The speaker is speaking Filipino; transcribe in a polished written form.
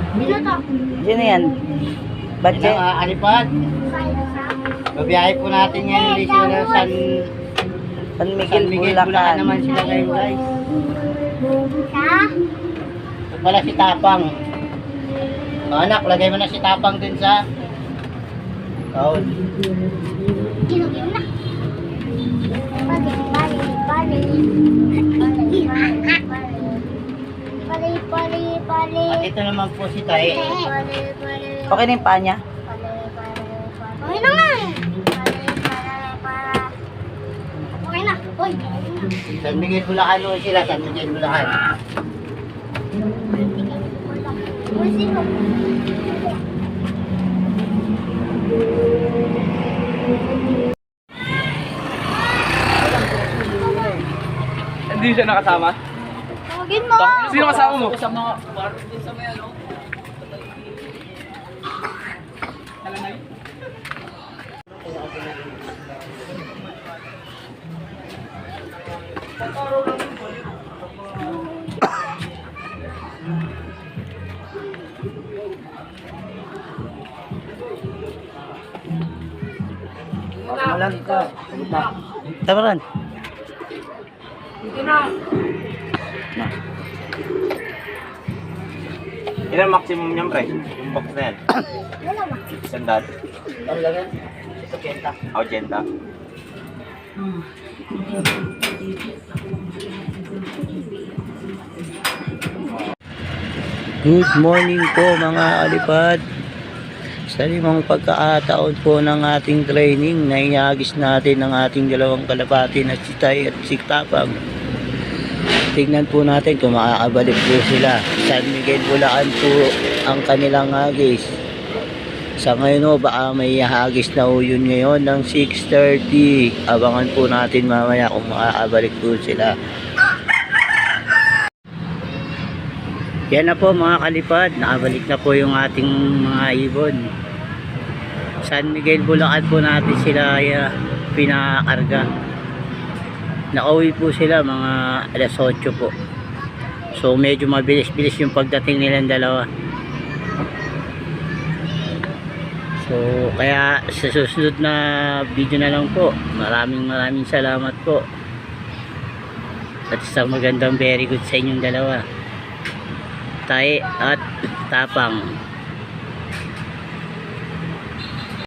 Sino to? Sino yan? Ba't Yan ang alipad. Babiyahe po natin ngayon ulit sila San Miguel, Bulacan Bulacan. naman sila ngayon guys. Sa? Ito pala si Tapang. Anak, lagay mo na si Tapang dun sa kaon. Ginugin na. At ito naman po si Tay. Okay na yung paa niya? Okay na nga. Okay na. Uy. San Miguel Bulacan o sila, San Miguel Bulacan. Uy, sino? Hindi siya nakasama? Tawagin mo. Sino kasama mo? Malang ka. Tabaran. Ilan maximum niyan, pre? Yung box na yan. Dalawa. Sandal. Ang lagan. Ito kenta. Audienta. Good morning po mga alipad. Sa limang pagkakataon po ng ating training, naihagis natin ang ating dalawang kalapati na si Tay at si Tapang. Tignan po natin kung makakabalik po sila. San Miguel Bulacan po ang kanilang hagis. Sa ngayon o baka may hagis na o yun ngayon ng 6:30. Abangan po natin mamaya kung makakabalik po sila. Yan na po mga kalipad, nakabalik na po yung ating mga ibon. San Miguel Bulacan po natin sila pinakarga. Nakauwi po sila mga alas 8 po. So medyo mabilis-bilis yung pagdating nilang dalawa. So kaya sa susunod na video na lang po. Maraming salamat po. At isang magandang very good sa inyong dalawa. Tay at Tapang.